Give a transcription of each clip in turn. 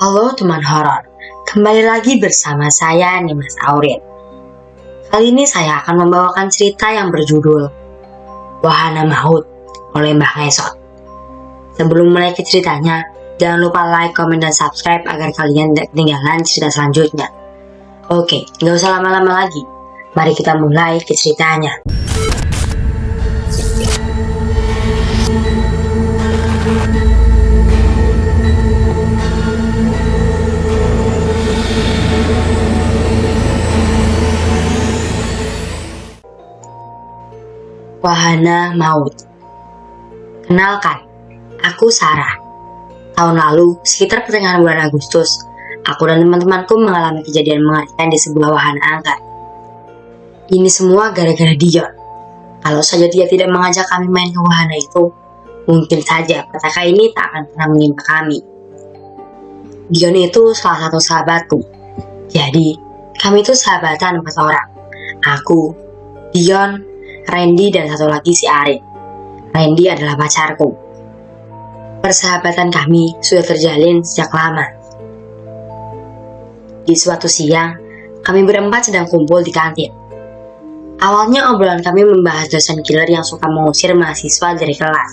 Halo teman horor, kembali lagi bersama saya Nimas Aurin. Kali ini saya akan membawakan cerita yang berjudul Wahana Maut oleh Mbah Ngesot. Sebelum mulai ke ceritanya, jangan lupa like, komen, dan subscribe agar kalian tidak ketinggalan cerita selanjutnya. Oke, gak usah lama-lama lagi, mari kita mulai ke ceritanya. Wahana Maut. Kenalkan, aku Sarah. Tahun lalu, sekitar pertengahan bulan Agustus, aku dan teman-temanku mengalami kejadian mengerikan di sebuah wahana angker. Ini semua gara-gara Dion. Kalau saja dia tidak mengajak kami main ke wahana itu, mungkin saja petaka ini tak akan pernah menimpa kami. Dion itu salah satu sahabatku. Jadi, kami itu sahabatan 4 orang. Aku, Dion, Randy, dan satu lagi si Arin. Randy adalah pacarku. Persahabatan kami sudah terjalin sejak lama. Di suatu siang, kami berempat sedang kumpul di kantin. Awalnya obrolan kami membahas dosen killer yang suka mengusir mahasiswa dari kelas.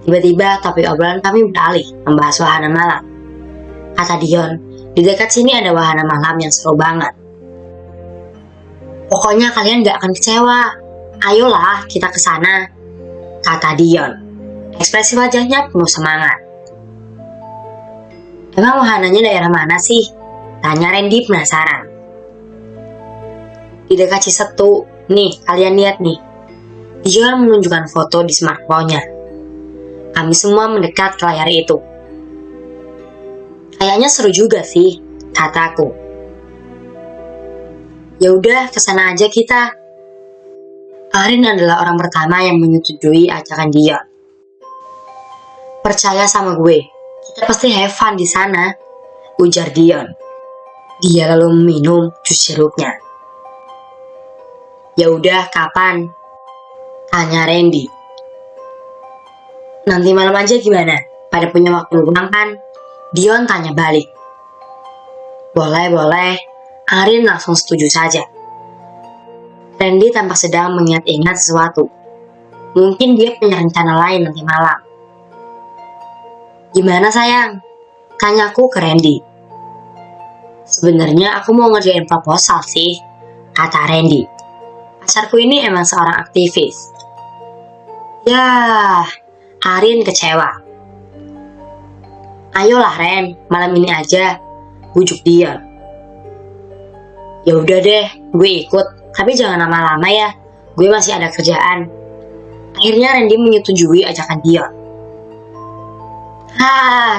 Tiba-tiba topik obrolan kami beralih membahas wahana malam. Kata Dion, di dekat sini ada wahana malam yang seru banget. Pokoknya kalian gak akan kecewa. Ayolah kita ke sana, kata Dion. Ekspresi wajahnya penuh semangat. Emang wahananya daerah mana sih? Tanya Randy penasaran. Di dekat Cisetu, nih kalian lihat nih. Dion menunjukkan foto di smartphone-nya. Kami semua mendekat ke layar itu. Kayaknya seru juga sih, kataku. Ya udah, kesana aja kita. Arin adalah orang pertama yang menyetujui ajakan Dion. Percaya sama gue, kita pasti have fun di sana, ujar Dion. Dia lalu meminum jus jeruknya. Ya udah, kapan? Tanya Randy. Nanti malam aja gimana? Pada punya waktu luang kan? Dion tanya balik. Boleh. Arin langsung setuju saja. Randy tampak sedang mengingat-ingat sesuatu. Mungkin dia punya rencana lain nanti malam. Gimana sayang? Tanyaku ke Randy. Sebenarnya aku mau ngerjain proposal sih, kata Randy. Pacarku ini emang seorang aktivis. Yah, Arin kecewa. Ayolah Ren, malam ini aja, bujuk Dion. Ya udah deh, gue ikut. Tapi jangan lama-lama ya, gue masih ada kerjaan. Akhirnya Randy menyetujui ajakan Dion.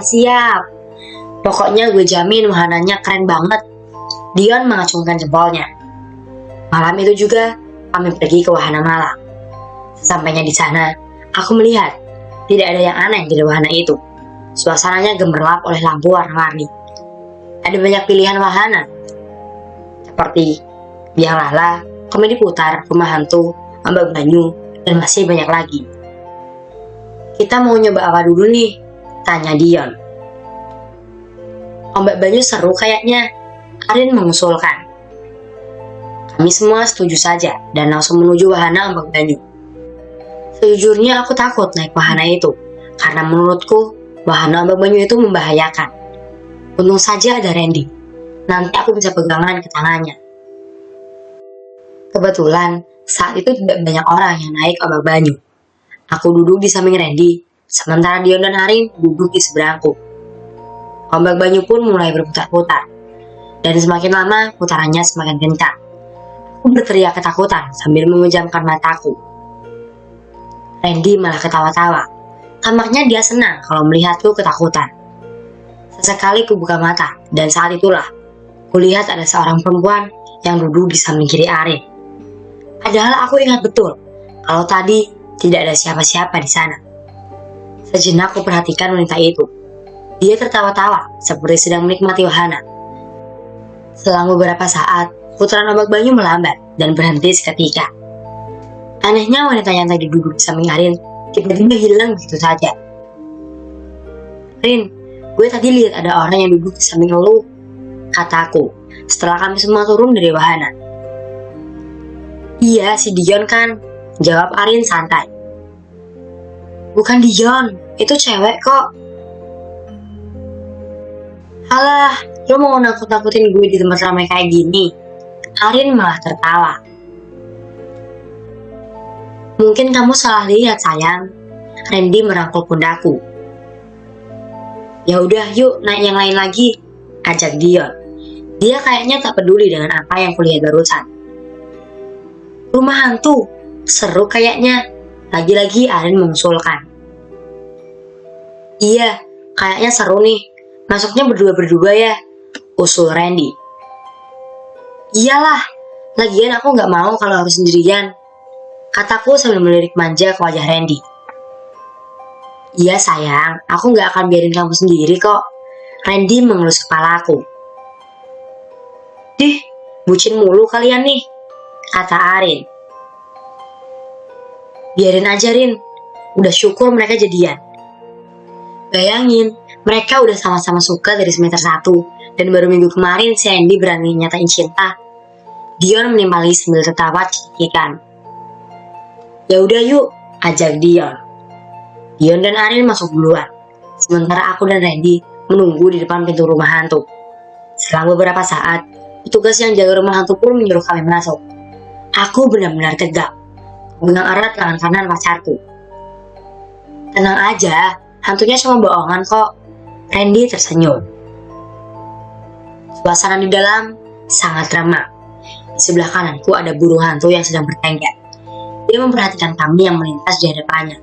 Siap. Pokoknya gue jamin wahananya keren banget. Dion mengacungkan jempolnya. Malam itu juga, kami pergi ke wahana malam. Sesampainya di sana, aku melihat tidak ada yang aneh di wahana itu. Suasananya gemerlap oleh lampu warna-warni. Ada banyak pilihan wahana, seperti Biang Lala, komedi putar, rumah hantu, ombak banyu, dan masih banyak lagi. Kita mau nyoba apa dulu nih? Tanya Dion. Ombak banyu seru kayaknya, Arin mengusulkan. Kami semua setuju saja dan langsung menuju wahana ombak banyu. Sejujurnya aku takut naik wahana itu, karena menurutku wahana ombak banyu itu membahayakan. Untung saja ada Randy, nanti aku bisa pegangan ke tangannya. Kebetulan, saat itu tidak banyak orang yang naik ombak banyu. Aku duduk di samping Randy, sementara Dion dan Arin duduk di seberangku. Ombak banyu pun mulai berputar-putar, dan semakin lama putarannya semakin kencang. Aku berteriak ketakutan sambil memejamkan mataku. Randy malah ketawa-tawa. Tampaknya dia senang kalau melihatku ketakutan. Sesekali ku buka mata, dan saat itulah kulihat ada seorang perempuan yang duduk di samping kiri Arin. Padahal aku ingat betul kalau tadi tidak ada siapa-siapa di sana. Sejenak aku perhatikan wanita itu. Dia tertawa-tawa seperti sedang menikmati wahana. Selang beberapa saat, putaran ombak banyu melambat dan berhenti seketika. Anehnya wanita yang tadi duduk di samping Arin tiba-tiba hilang begitu saja. Rin, gue Gue tadi lihat ada orang yang duduk di samping lu, kataku, setelah kami semua turun dari wahana. Iya, si Dion kan, jawab Arin santai. Bukan Dion, itu cewek kok. Halah, lo mau nakut-nakutin gue di tempat ramai kayak gini? Arin malah tertawa. Mungkin kamu salah lihat sayang. Randy merangkul pundakku. Ya udah, yuk naik yang lain lagi, ajak Dion. Dia kayaknya tak peduli dengan apa yang kulihat barusan. Rumah hantu, seru kayaknya. Lagi-lagi Arin mengusulkan. Iya, kayaknya seru nih. Masuknya berdua-berdua ya, usul Randy. Iyalah, lagian aku gak mau kalau harus sendirian, kataku sambil melirik manja ke wajah Randy. Iya sayang, aku gak akan biarin kamu sendiri kok. Randy mengelus kepalaku. Dih, bucin mulu kalian nih, kata Arin. Biarin aja Rin, udah syukur mereka jadian. Bayangin, mereka udah sama-sama suka dari semester 1, dan baru minggu kemarin si Randy berani nyatain cinta. Dion menimpali sambil tertawa cekikikan. Ya udah yuk, ajak Dion. Dion dan Arin masuk duluan, sementara aku dan Randy menunggu di depan pintu rumah hantu. Selang beberapa saat, petugas yang jaga rumah hantu pun menyuruh kami masuk. Aku benar-benar tegak, memegang erat tangan kanan pacarku. Tenang aja, hantunya cuma bohongan kok. Randy tersenyum. Suasana di dalam sangat ramai. Di sebelah kananku ada burung hantu yang sedang bertengger. Dia memperhatikan kami yang melintas di hadapannya.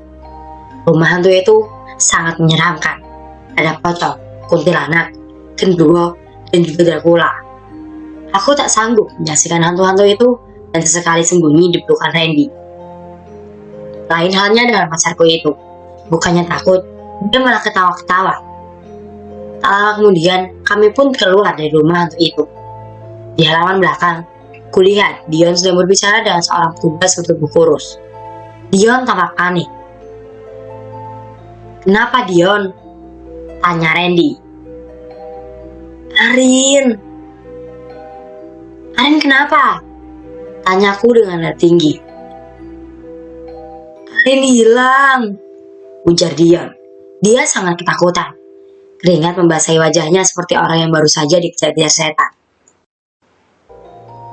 Rumah hantu itu sangat menyeramkan. Ada pocong, kuntilanak, genderuwo, dan juga Dracula. Aku tak sanggup menyaksikan hantu-hantu itu dan sesekali sembunyi di pelukan Randy. Lain halnya dengan pacarku itu. Bukannya takut, dia malah ketawa-ketawa. Tak lama kemudian, kami pun keluar dari rumah hantu itu. Di halaman belakang, kulihat Dion sedang berbicara dengan seorang petugas bertubuh kurus. Dion tampak panik. Kenapa Dion? Tanya Randy. Arin kenapa? Tanyaku dengan nada tinggi. Arin hilang, ujar Dion. Dia sangat ketakutan. Keringat membasahi wajahnya seperti orang yang baru saja dikejar-kejar setan.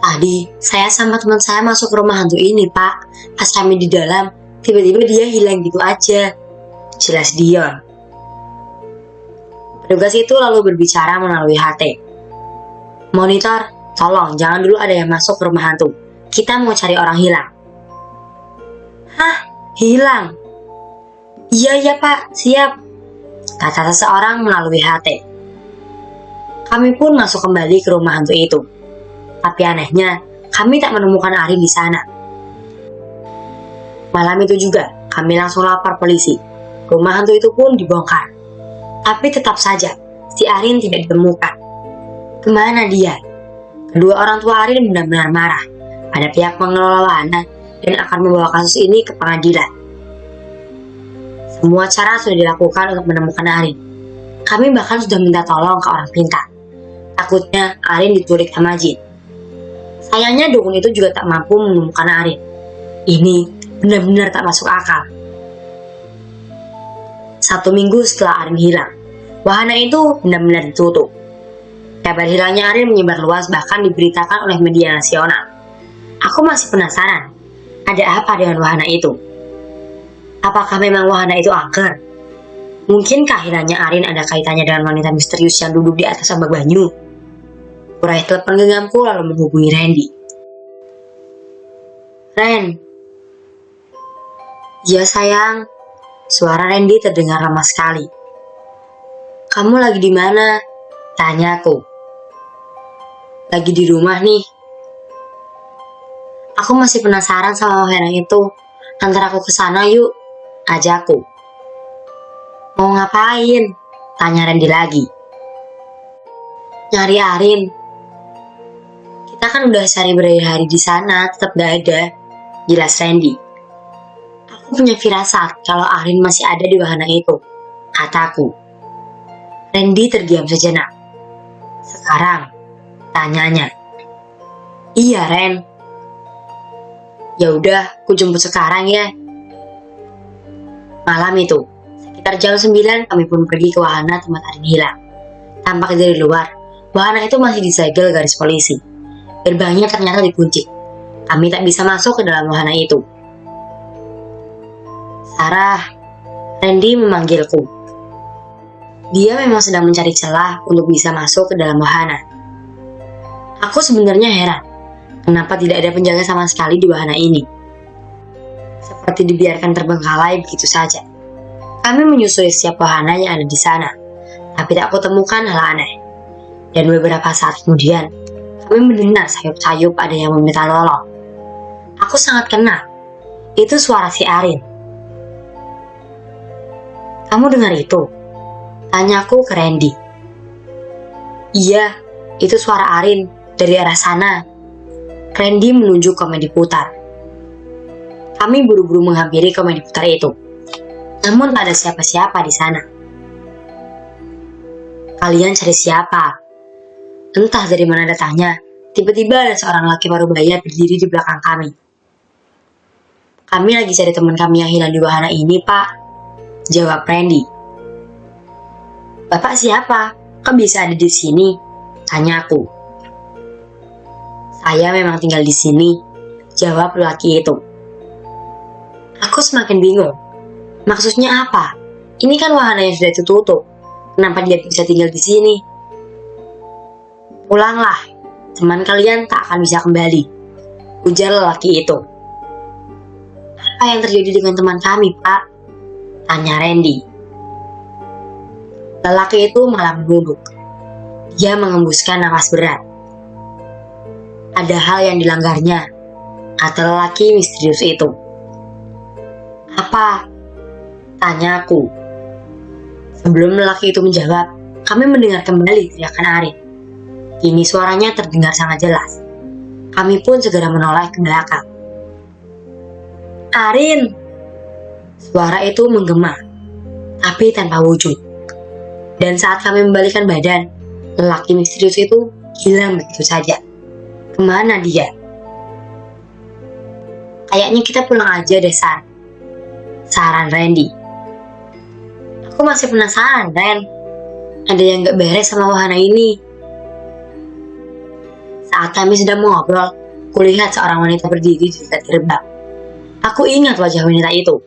Tadi, saya sama teman saya masuk rumah hantu ini, Pak. Pas kami di dalam, tiba-tiba dia hilang gitu aja. Jelas Dion. Petugas itu lalu berbicara melalui HT. Monitor, tolong jangan dulu ada yang masuk ke rumah hantu. Kita mau cari orang hilang. Hah? Hilang? Iya Pak, siap, kata seseorang melalui HT. Kami pun masuk kembali ke rumah hantu itu. Tapi anehnya, kami tak menemukan Arin di sana. Malam itu juga, kami langsung lapor polisi. Rumah hantu itu pun dibongkar. Tapi tetap saja, si Arin tidak ditemukan. Kemana dia? Kedua orang tua Arin benar-benar marah pada pihak pengelola wahana dan akan membawa kasus ini ke pengadilan. Semua cara sudah dilakukan untuk menemukan Arin. Kami bahkan sudah minta tolong ke orang pintar. Takutnya Arin diculik sama jin. Sayangnya dukun itu juga tak mampu menemukan Arin. Ini benar-benar tak masuk akal. 1 minggu setelah Arin hilang, wahana itu benar-benar ditutup. Kabar hilangnya Arin menyebar luas bahkan diberitakan oleh media nasional. Aku masih penasaran, ada apa dengan wahana itu? Apakah memang wahana itu angker? Mungkinkah hilangnya Arin ada kaitannya dengan wanita misterius yang duduk di atas ombak banyu? Kurai telepon genggamku lalu menghubungi Randy. Ren. Ya sayang, suara Randy terdengar lemah sekali. Kamu lagi di mana? Tanyaku. Lagi di rumah nih. Aku masih penasaran sama wahana itu. Antar aku ke sana yuk, ajakku. Mau ngapain? Tanya Randy lagi. Nyari Arin. Kita kan udah cari berhari-hari di sana, tetap gak ada. Jelas Randy. Aku punya firasat kalau Arin masih ada di wahana itu, kataku. Randy terdiam sejenak. Sekarang, tanyanya. Iya, Ren. Ya udah, ku jemput sekarang ya. Malam itu, sekitar jam 9 kami pun pergi ke wahana tempat Arin hilang. Tampak dari luar, wahana itu masih disegel garis polisi. Gerbangnya ternyata dikunci. Kami tak bisa masuk ke dalam wahana itu. Sarah, Randy memanggilku. Dia memang sedang mencari celah untuk bisa masuk ke dalam wahana. Aku sebenarnya heran, kenapa tidak ada penjaga sama sekali di wahana ini. Seperti dibiarkan terbengkalai begitu saja. Kami menyusuri setiap wahana yang ada di sana, tapi tak kutemukan hal aneh. Dan beberapa saat kemudian, kami mendengar sayup-sayup ada yang meminta tolong. Aku sangat kenal. Itu suara si Arin. Kamu dengar itu? Tanyaku ke Randy. Iya, itu suara Arin dari arah sana. Randy menunjuk komedi putar. Kami buru-buru menghampiri komedi putar itu. Namun tak ada siapa-siapa di sana. Kalian cari siapa? Entah dari mana datangnya, tiba-tiba ada seorang laki parubaya berdiri di belakang kami. Kami lagi cari teman kami yang hilang di wahana ini, Pak. Jawab Randy. Bapak siapa? Kok bisa ada di sini? Tanyaku. Saya memang tinggal di sini. Jawab lelaki itu. Aku semakin bingung. Maksudnya apa? Ini kan wahana yang sudah ditutup. Kenapa dia bisa tinggal di sini? Pulanglah. Teman kalian tak akan bisa kembali. Ujar lelaki itu. Apa yang terjadi dengan teman kami, Pak? Tanya Randy. Lelaki itu malah menunduk. Dia mengembuskan napas berat. Ada hal yang dilanggarnya, kata lelaki misterius itu. Apa? Tanyaku. Sebelum lelaki itu menjawab, kami mendengar kembali teriakan Arin. Kini suaranya terdengar sangat jelas. Kami pun segera menoleh ke belakang. Arin! Suara itu menggema, tapi tanpa wujud. Dan saat kami membalikkan badan, lelaki misterius itu hilang begitu saja. Kemana dia? Kayaknya kita pulang aja deh, San. Saran Randy. Aku masih penasaran, Ren. Ada yang gak beres sama wahana ini. Saat kami sedang mengobrol, kulihat seorang wanita berdiri di dekat gerbang. Aku ingat wajah wanita itu.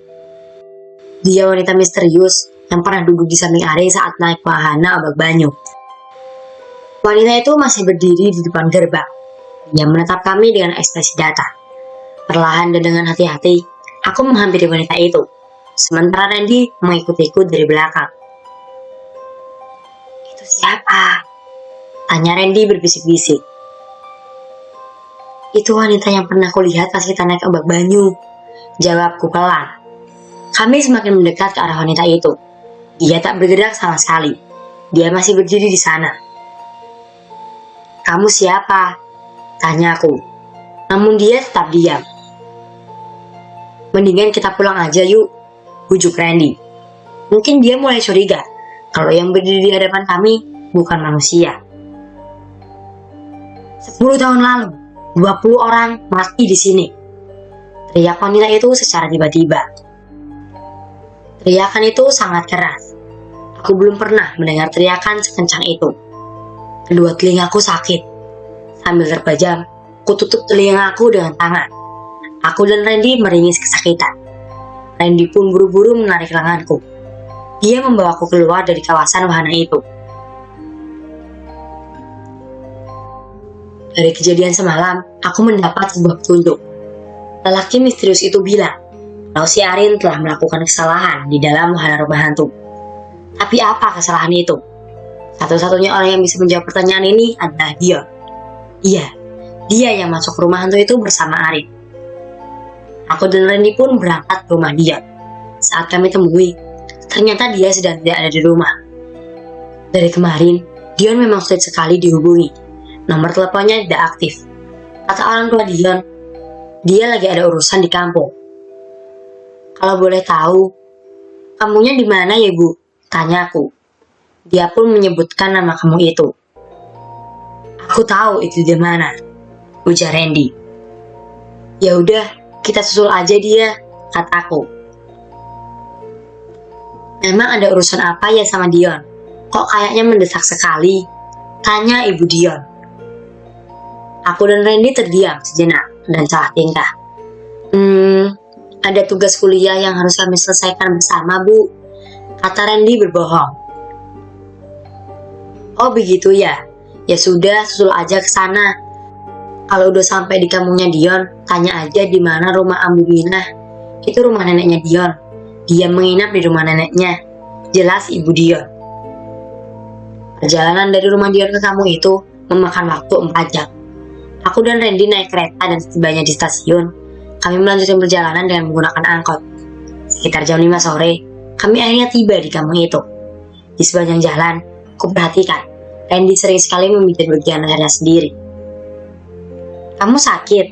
Dia wanita misterius yang pernah duduk di samping Ari saat naik wahana Obak Banyu. Wanita itu masih berdiri di depan gerbang. Dia menatap kami dengan ekspresi datar. Perlahan dan dengan hati-hati, aku menghampiri wanita itu. Sementara Randy mengikutiku dari belakang. Itu siapa? Tanya Randy berbisik-bisik. Itu wanita yang pernah kulihat pas kita naik Obak Banyu. Jawabku pelan. Kami semakin mendekat ke arah wanita itu. Dia tak bergerak sama sekali. Dia masih berdiri di sana. Kamu siapa? Tanyaku. Namun dia tetap diam. Mendingan kita pulang aja yuk, bujuk Randy. Mungkin dia mulai curiga kalau yang berdiri di hadapan kami bukan manusia. 10 tahun lalu, 20 orang mati di sini. Teriak wanita itu secara tiba-tiba. Teriakan itu sangat keras. Aku belum pernah mendengar teriakan sekencang itu. Kedua telingaku sakit. Sambil terpejam, ku tutup telingaku dengan tangan. Aku dan Randy meringis kesakitan. Randy pun buru-buru menarik lenganku. Dia membawaku keluar dari kawasan wahana itu. Dari kejadian semalam, aku mendapat sebuah petunjuk. Lelaki misterius itu bilang, kalau si Arin telah melakukan kesalahan di dalam wahana rumah hantu. Tapi apa kesalahan itu? Satu-satunya orang yang bisa menjawab pertanyaan ini adalah dia. Iya, dia yang masuk ke rumah hantu itu bersama Arin. Aku dan Randy pun berangkat ke rumah dia. Saat kami temui, ternyata dia sedang tidak ada di rumah. Dari kemarin, Dion memang sulit sekali dihubungi. Nomor teleponnya tidak aktif. Kata orang tua Dion, dia lagi ada urusan di kampung. Kalau boleh tahu, kamunya di mana ya, Bu? Tanyaku. Dia pun menyebutkan nama kamu itu. Aku tahu itu di mana, ujar Randy. Ya udah, kita susul aja dia, kataku. Memang ada urusan apa ya sama Dion? Kok kayaknya mendesak sekali? Tanya Ibu Dion. Aku dan Randy terdiam sejenak dan salah tingkah. Ada tugas kuliah yang harus kami selesaikan bersama, Bu, kata Randy berbohong. Oh begitu ya? Ya sudah, susul aja ke sana. Kalau udah sampai di kampungnya Dion, tanya aja di mana rumah Ambu Minah. Itu rumah neneknya Dion. Dia menginap di rumah neneknya, jelas Ibu Dion. Perjalanan dari rumah Dion ke kampung itu memakan waktu 4 jam. Aku dan Randy naik kereta dan setibanya di stasiun, kami melanjutkan perjalanan dengan menggunakan angkot. Sekitar jam 5 sore, kami akhirnya tiba di kampung itu. Di sepanjang jalan, aku perhatikan, Randy sering sekali memijat bagian lehernya sendiri. Kamu sakit?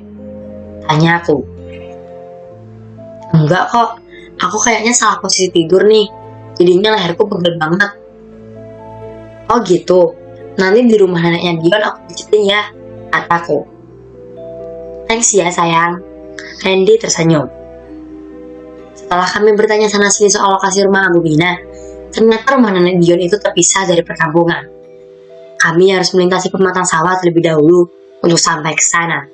Tanya aku. Enggak kok, aku kayaknya salah posisi tidur nih, jadinya leherku pegel banget. Oh gitu, nanti di rumah neneknya Dion aku pijitin ya, kataku. Thanks ya sayang, Randy tersenyum. Setelah kami bertanya sana sini soal lokasi rumah Ambu Minah, ternyata rumah nenek Dion itu terpisah dari perkampungan. Kami harus melintasi pematang sawah terlebih dahulu untuk sampai ke sana.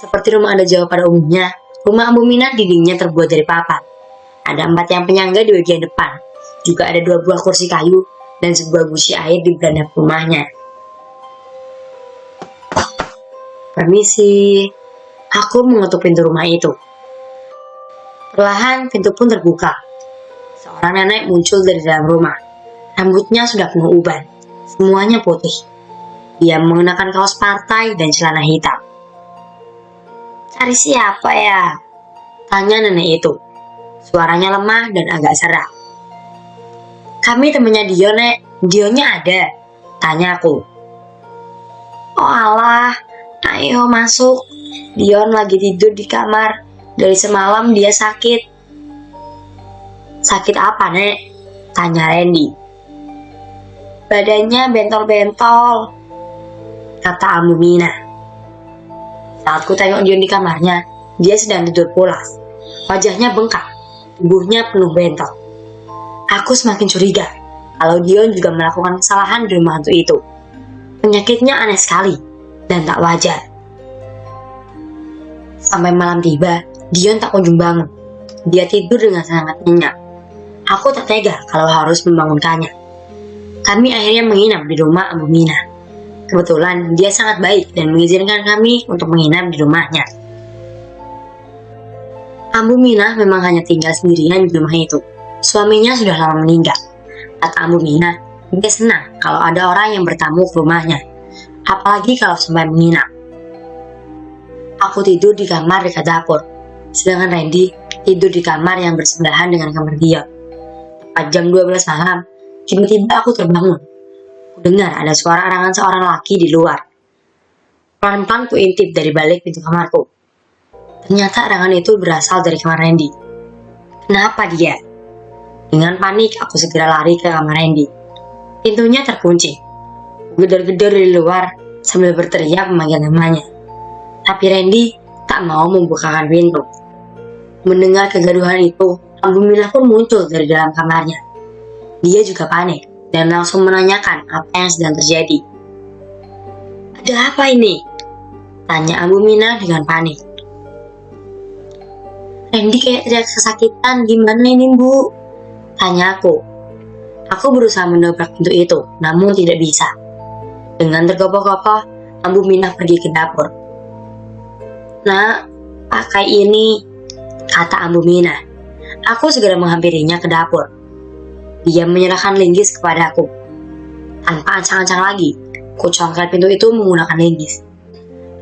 Seperti rumah adat Jawa pada umumnya, rumah Ambu Minah dindingnya terbuat dari papan. Ada 4 tiang penyangga di bagian depan. Juga ada 2 buah kursi kayu dan sebuah gusi air di beranda rumahnya. Permisi, aku mengetuk pintu rumah itu. Perlahan pintu pun terbuka. Seorang nenek muncul dari dalam rumah. Rambutnya sudah penuh uban, semuanya putih. Dia mengenakan kaos partai dan celana hitam. Cari siapa ya? Tanya nenek itu. Suaranya lemah dan agak serak. Kami temannya Dion, Nek. Dionnya ada? Tanya aku. Oh alah, ayo masuk. Dion lagi tidur di kamar. Dari semalam dia sakit. Sakit apa, Nek? Tanya Randy. Badannya bentol-bentol, kata Ambu Minah. Saat ku tengok Dion di kamarnya, dia sedang tidur pulas. Wajahnya bengkak, tubuhnya penuh bentol. Aku semakin curiga kalau Dion juga melakukan kesalahan di rumah hantu itu. Penyakitnya aneh sekali dan tak wajar. Sampai malam tiba, Dion tak kunjung bangun. Dia tidur dengan sangat nyenyak. Aku tak tega kalau harus membangunkannya. Kami akhirnya menginap di rumah Ambu Minah. Kebetulan dia sangat baik dan mengizinkan kami untuk menginap di rumahnya. Ambu Minah memang hanya tinggal sendirian di rumah itu. Suaminya sudah lama meninggal. Kata Ambu Minah, dia senang kalau ada orang yang bertamu ke rumahnya. Apalagi kalau sampai menginap. Aku tidur di kamar dekat dapur. Sedangkan Randy tidur di kamar yang bersebelahan dengan kamar dia. Tepat jam 12 malam, tiba-tiba aku terbangun. Ku dengar ada suara arangan seorang laki di luar. Pelan-pelan ku intip dari balik pintu kamarku. Ternyata arangan itu berasal dari kamar Randy. Kenapa dia? Dengan panik, aku segera lari ke kamar Randy. Pintunya terkunci. Gedor-gedor dari luar sambil berteriak memanggil namanya. Tapi Randy tak mau membukakan pintu. Mendengar kegaduhan itu, Ambu Minah pun muncul dari dalam kamarnya. Dia juga panik dan langsung menanyakan apa yang sedang terjadi. Ada apa ini? Tanya Ambu Minah dengan panik. Randy kayak teriak kesakitan, gimana ini Bu? Tanya aku. Aku berusaha mendobrak pintu itu, namun tidak bisa. Dengan tergopoh-gopoh, Ambu Minah pergi ke dapur. Nah, pakai ini, kata Ambu Minah. Aku segera menghampirinya ke dapur. Dia menyerahkan linggis kepadaku. Tanpa ancang-ancang lagi, ku congkel pintu itu menggunakan linggis.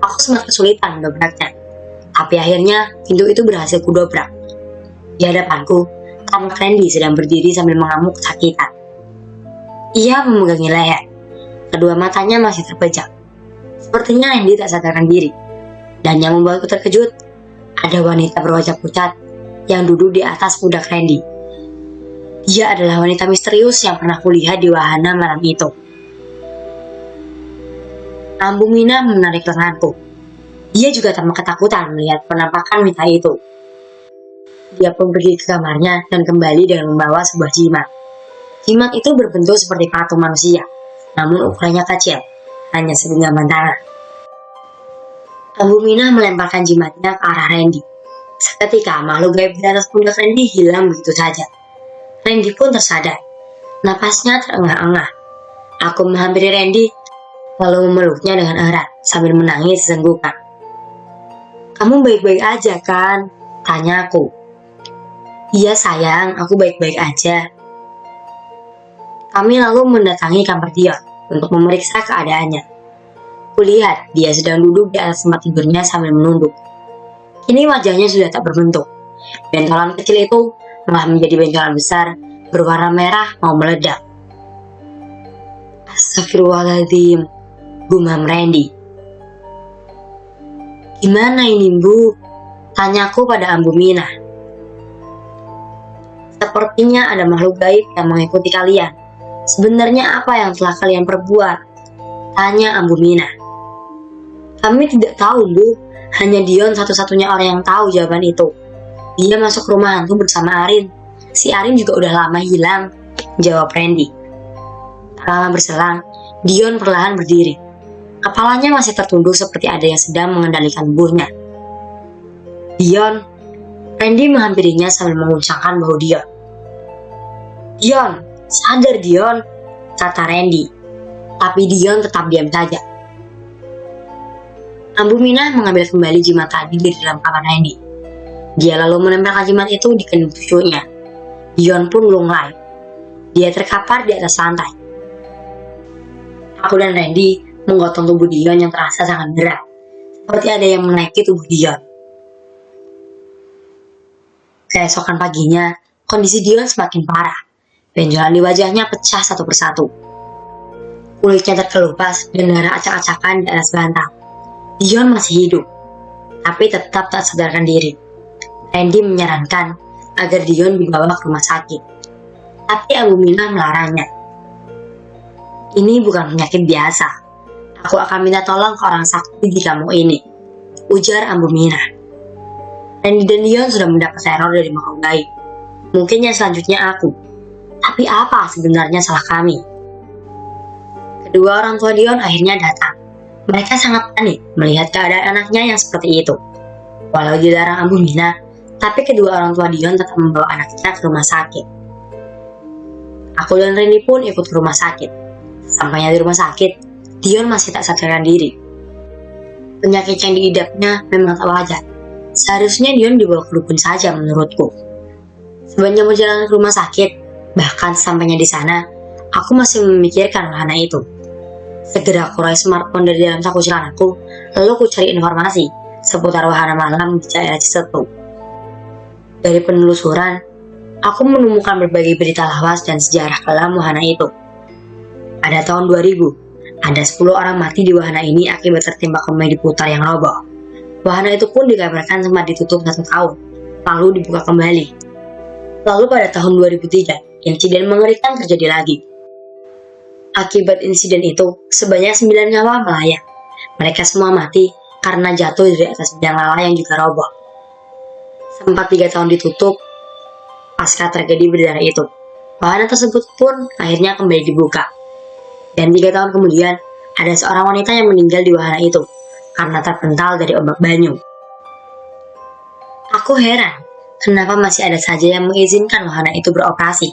Aku sempat kesulitan mendobraknya. Tapi akhirnya pintu itu berhasil kudobrak. Di hadapanku, tampak Randy sedang berdiri sambil mengamuk kesakitan. Ia memegangi leher. Kedua matanya masih terpejam. Sepertinya Randy tak sadarkan diri. Dan yang membuatku terkejut, ada wanita berwajah pucat yang duduk di atas pundak Randy. Dia adalah wanita misterius yang pernah kulihat di wahana malam itu. Ambu Mina menarik lenganku. Dia juga tampak ketakutan melihat penampakan wanita itu. Dia pun pergi ke kamarnya dan kembali dengan membawa sebuah jimat. Jimat itu berbentuk seperti patung manusia, namun ukurannya kecil, hanya segenggaman tangan. Ambu Mina melemparkan jimatnya ke arah Randy. Seketika makhluk gaib di atas pundak Randy hilang begitu saja. Randy pun tersadar. Napasnya terengah-engah. Aku menghampiri Randy, lalu memeluknya dengan erat sambil menangis sesenggukan. "Kamu baik-baik aja kan?" tanya aku. "Iya sayang, aku baik-baik aja." Kami lalu mendatangi kamar Dion untuk memeriksa keadaannya. Kulihat dia sedang duduk di atas tempat tidurnya sambil menunduk. Kini wajahnya sudah tak berbentuk. Bentolan kecil itu malah menjadi bentolan besar berwarna merah mau meledak. "Astagfirullahaladzim," gumam Randy. "Gimana ini, Bu?" tanyaku pada Ambu Mina. "Sepertinya ada makhluk gaib yang mengikuti kalian. Sebenarnya apa yang telah kalian perbuat?" tanya Ambu Mina. "Kami tidak tahu, Bu. Hanya Dion satu-satunya orang yang tahu jawaban itu. Dia masuk rumah hantu bersama Arin. Si Arin juga udah lama hilang," jawab Randy. Tak lama berselang, Dion perlahan berdiri. Kepalanya masih tertunduk seperti ada yang sedang mengendalikan tubuhnya. "Dion." Randy menghampirinya sambil menguncangkan bahu Dion. "Dion, sadar Dion," kata Randy. Tapi Dion tetap diam saja. Ambu Mina mengambil kembali jimat tadi dari dalam kamar Randy. Dia lalu menempelkan jimat itu di kening cucunya. Dion pun lunglai. Dia terkapar di atas lantai. Aku dan Randy menggotong tubuh Dion yang terasa sangat berat, seperti ada yang menaiki tubuh Dion. Keesokan paginya, kondisi Dion semakin parah. Benjolan di wajahnya pecah satu persatu. Kulitnya terkelupas dan darah acak-acakan di atas bantal. Dion masih hidup, tapi tetap tak sadarkan diri. Randy menyarankan agar Dion dibawa ke rumah sakit, tapi Ambu Mina melarangnya. "Ini bukan penyakit biasa. Aku akan minta tolong ke orang sakti di kampung ini," ujar Ambu Mina. Randy dan Dion sudah mendapat teror dari makhluk gaib. Mungkin yang selanjutnya aku. Tapi apa sebenarnya salah kami? Kedua orang tua Dion akhirnya datang. Mereka sangat panik melihat keadaan anaknya yang seperti itu. Walau dilarang Ambu Mina, tapi kedua orang tua Dion tetap membawa anaknya ke rumah sakit. Aku dan Randy pun ikut ke rumah sakit. Sampainya di rumah sakit, Dion masih tak sadarkan diri. Penyakit yang diidapnya memang tak wajar. Seharusnya Dion dibawa ke dukun saja menurutku. Sebanyak berjalan ke rumah sakit, bahkan sampainya di sana, aku masih memikirkan wahana itu. Segera aku raih smartphone dari dalam saku celanaku, lalu ku cari informasi seputar wahana malam di daerah Cisetu. Dari penelusuran, aku menemukan berbagai berita lawas dan sejarah kelam wahana itu. Pada tahun 2000, ada 10 orang mati di wahana ini akibat tertimpa kemudi putar yang roboh. Wahana itu pun dikabarkan sempat ditutup 1 tahun, lalu dibuka kembali. Lalu pada tahun 2003, insiden mengerikan terjadi lagi. Akibat insiden itu, sebanyak 9 nyawa melayang. Mereka semua mati karena jatuh dari atas bidang lala yang juga roboh. Sempat 3 tahun ditutup pasca tragedi berdarah itu. Wahana tersebut pun akhirnya kembali dibuka. Dan 3 tahun kemudian, ada seorang wanita yang meninggal di wahana itu karena terpental dari ombak banyu. Aku heran, kenapa masih ada saja yang mengizinkan wahana itu beroperasi,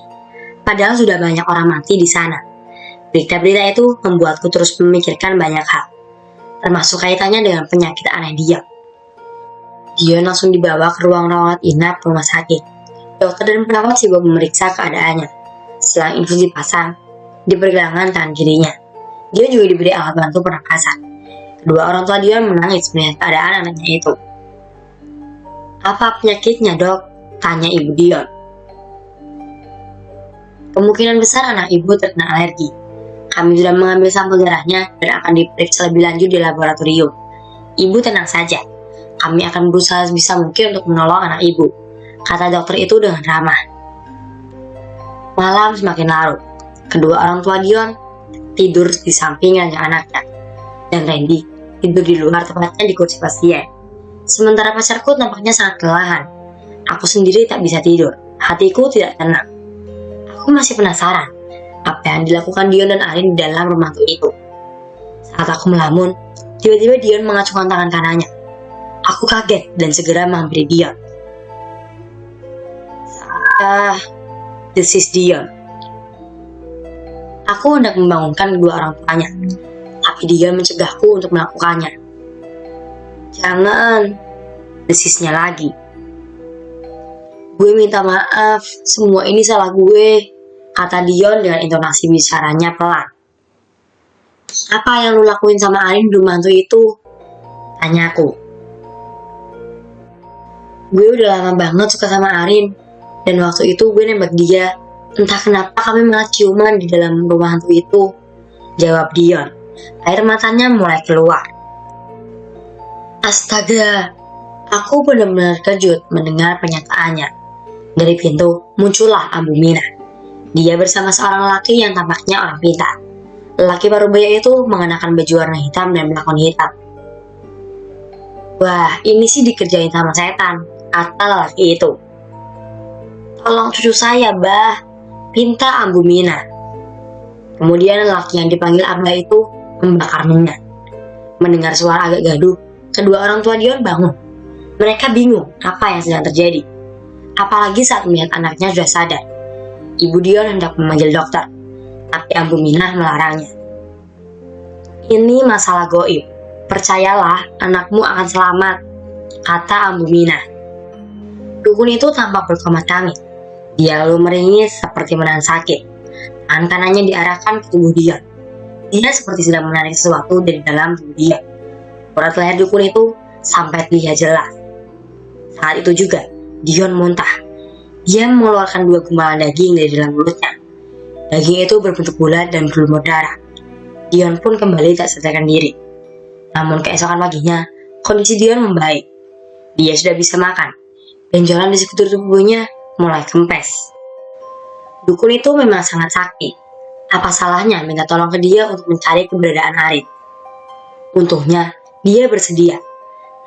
padahal sudah banyak orang mati di sana. Berita-berita itu membuatku terus memikirkan banyak hal, termasuk kaitannya dengan penyakit aneh dia. Dia langsung dibawa ke ruang rawat inap rumah sakit. Dokter dan perawat sibuk memeriksa keadaannya. Selang infus dipasang, di pergelangan tangan kirinya. Dia juga diberi alat bantu pernapasan. Kedua orang tua dia menangis melihat keadaan anaknya itu. "Apa penyakitnya, Dok?" tanya ibu Dion. "Kemungkinan besar anak ibu terkena alergi. Kami sudah mengambil sampel darahnya dan akan diperiksa lebih lanjut di laboratorium. Ibu tenang saja. Kami akan berusaha sebisa mungkin untuk menolong anak ibu," kata dokter itu dengan ramah. Malam semakin larut. Kedua orang tua Dion tidur di samping anaknya, dan Randy tidur di luar, tepatnya di kursi pasien. Sementara pacarku nampaknya sangat kelelahan. Aku sendiri tak bisa tidur. Hatiku tidak tenang. Aku masih penasaran apa yang dilakukan Dion dan Arin di dalam rumah itu. Saat aku melamun, tiba-tiba Dion mengacungkan tangan kanannya. Aku kaget dan segera menghampiri Dion. This is Dion. Aku hendak membangunkan kedua orang tuanya, tapi Dion mencegahku untuk melakukannya. Jangan, desisnya lagi. Gue minta maaf, semua ini salah gue, kata Dion dengan intonasi bicaranya pelan. Apa yang lu lakuin sama Arin di rumah hantu itu? Tanyaku. Gue udah lama banget suka sama Arin, dan waktu itu gue nembak dia. Entah kenapa kami malah ciuman di dalam rumah hantu itu, jawab Dion. Air matanya mulai keluar. Astaga, aku benar-benar kejut mendengar pernyataannya. Dari pintu muncullah Ambu Mina. Dia bersama seorang laki yang tampaknya orang pintar. Lelaki parubaya itu mengenakan baju warna hitam dan belakang hitam. Wah, ini sih dikerjain sama setan, kata lelaki itu. Tolong cucu saya, bah, pinta Ambu Mina. Kemudian lelaki yang dipanggil Abah itu membakar minyak. Mendengar suara agak gaduh, kedua orang tua Dion bangun. Mereka bingung apa yang sedang terjadi. Apalagi saat melihat anaknya sudah sadar. Ibu Dion hendak memanggil dokter, tapi Ambu Mina melarangnya. Ini masalah goib. Percayalah, anakmu akan selamat, kata Ambu Mina. Dukun itu tampak berkomat kamit. Dia lalu meringis seperti menahan sakit. Tangan kanannya diarahkan ke tubuh Dion. Dia seperti sedang menarik sesuatu dari dalam tubuh Dion. Urat leher dukun itu sampai terlihat jelas. Saat itu juga, Dion muntah. Dia mengeluarkan 2 gumpalan daging dari dalam mulutnya. Daging itu berbentuk bulat dan berlumur darah. Dion pun kembali tak sadarkan diri. Namun keesokan paginya, kondisi Dion membaik. Dia sudah bisa makan. Benjolan di sekujur tubuhnya mulai kempes. Dukun itu memang sangat sakti. Apa salahnya minta tolong ke dia untuk mencari keberadaan Arin? Untungnya, dia bersedia.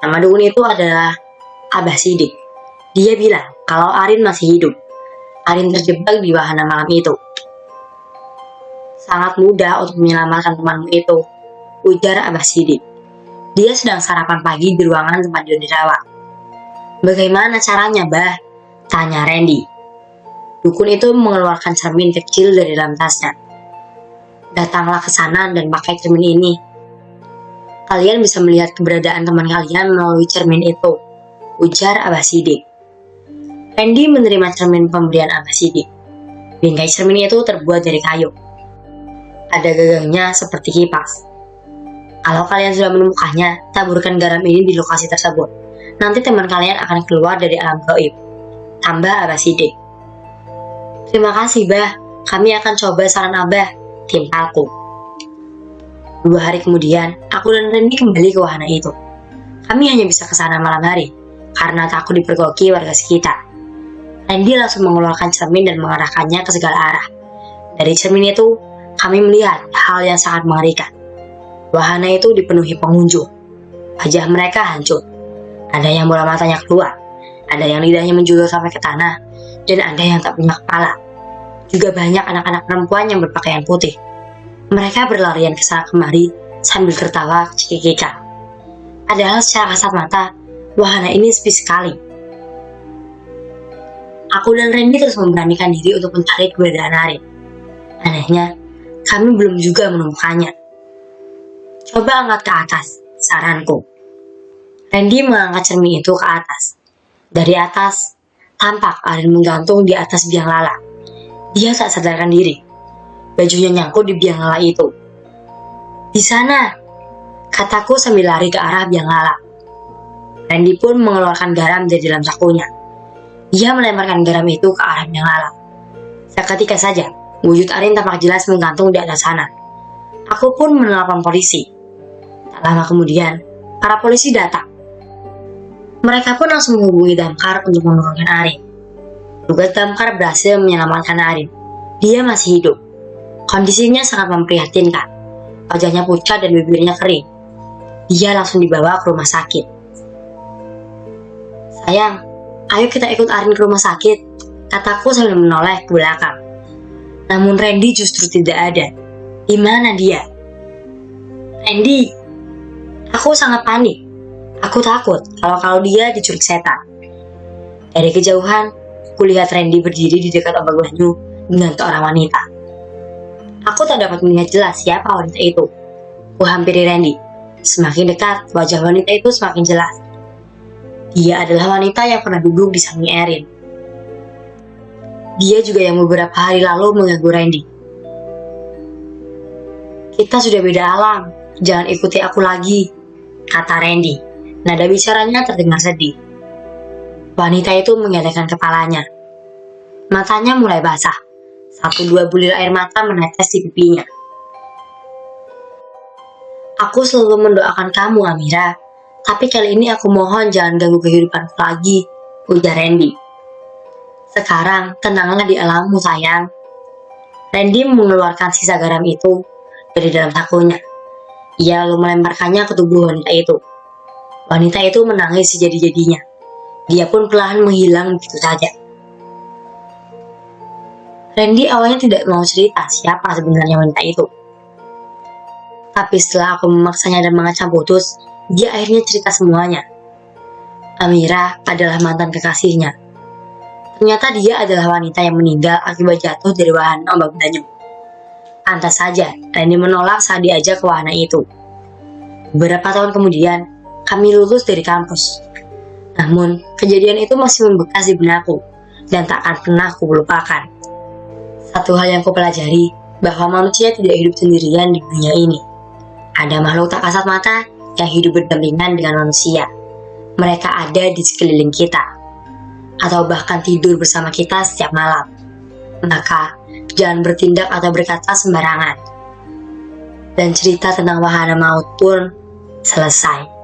Nama dukun itu adalah Abah Sidik. Dia bilang kalau Arin masih hidup. Arin terjebak di wahana malam itu. Sangat mudah untuk menyelamatkan temanmu itu, ujar Abah Sidik. Dia sedang sarapan pagi di ruangan tempat Dion dirawat. Bagaimana caranya, Bah? Tanya Randy. Dukun itu mengeluarkan cermin kecil dari dalam tasnya. Datanglah ke sana dan pakai cermin ini. Kalian bisa melihat keberadaan teman kalian melalui cermin itu, ujar Abah Sidik. Randy menerima cermin pemberian Abah Sidik. Bingkai cermin itu terbuat dari kayu. Ada gagangnya seperti kipas. Kalau kalian sudah menemukannya, taburkan garam ini di lokasi tersebut. Nanti teman kalian akan keluar dari alam gaib, tambah Abah Sidik. Terima kasih, Bah. Kami akan coba saran Abah, timpalku. 2 hari kemudian, aku dan Randy kembali ke wahana itu. Kami hanya bisa ke sana malam hari, karena takut dipergoki warga sekitar. Randy langsung mengeluarkan cermin dan mengarahkannya ke segala arah. Dari cermin itu, kami melihat hal yang sangat mengerikan. Wahana itu dipenuhi pengunjung. Wajah mereka hancur. Ada yang bola matanya keluar, ada yang lidahnya menjulur sampai ke tanah, dan ada yang tak punya kepala. Juga banyak anak-anak perempuan yang berpakaian putih. Mereka berlarian ke sana kemari sambil tertawa cekikikan. Padahal secara kasat mata, wahana ini sepi sekali. Aku dan Randy terus memberanikan diri untuk mencari keberadaan Arin. Anehnya, kami belum juga menemukannya. Coba angkat ke atas, saranku. Randy mengangkat cermin itu ke atas. Dari atas, tampak Arin menggantung di atas biang lala. Dia tak sadarkan diri. Bajunya nyangkut di biang lala itu. Di sana, kataku sambil lari ke arah biang lala. Randy pun mengeluarkan garam dari dalam sakunya. Dia melemparkan garam itu ke arah biang lala. Seketika saja, wujud Arin tampak jelas menggantung di atas sana. Aku pun menelpon polisi. Tak lama kemudian, para polisi datang. Mereka pun langsung menghubungi damkar untuk menurunkan Arin. Tugas damkar berhasil menyelamatkan Arin. Dia masih hidup. Kondisinya sangat memprihatinkan. Wajahnya pucat dan bibirnya kering. Dia langsung dibawa ke rumah sakit. "Sayang, ayo kita ikut Arin ke rumah sakit," kataku sambil menoleh ke belakang. Namun Randy justru tidak ada. Di mana dia? "Randy!" Aku sangat panik. Aku takut kalau dia diculik setan. Dari kejauhan, kulihat Randy berdiri di dekat ombak banyu dengan seorang wanita. Aku tak dapat melihat jelas siapa wanita itu. Ku hampiri Randy. Semakin dekat, wajah wanita itu semakin jelas. Dia adalah wanita yang pernah duduk di samping Erin. Dia juga yang beberapa hari lalu mengganggu Randy. "Kita sudah beda alam, jangan ikuti aku lagi," kata Randy. Nada bicaranya terdengar sedih. Wanita itu menggelengkan kepalanya. Matanya mulai basah. 1-2 bulir air mata menetes di pipinya. "Aku selalu mendoakan kamu, Amira. Tapi kali ini aku mohon jangan ganggu kehidupanku lagi," ujar Randy. "Sekarang tenanglah di alammu, sayang." Randy mengeluarkan sisa garam itu dari dalam sakunya. Ia lalu melemparkannya ke tubuh wanita itu. Wanita itu menangis sejadi-jadinya. Dia pun perlahan menghilang begitu saja. Randy awalnya tidak mau cerita siapa sebenarnya wanita itu. Tapi setelah aku memaksanya dan mengacam putus, dia akhirnya cerita semuanya. Amira adalah mantan kekasihnya. Ternyata dia adalah wanita yang meninggal akibat jatuh dari wahana ombak banyu. Pantas saja, Randy menolak saat diajak ke wahana itu. Beberapa tahun kemudian, kami lulus dari kampus. Namun, kejadian itu masih membekas di benakku dan tak akan pernah kulupakan. Satu hal yang kupelajari, bahwa manusia tidak hidup sendirian di dunia ini. Ada makhluk tak kasat mata yang hidup berdampingan dengan manusia. Mereka ada di sekeliling kita, atau bahkan tidur bersama kita setiap malam. Maka, jangan bertindak atau berkata sembarangan. Dan cerita tentang wahana maut pun selesai.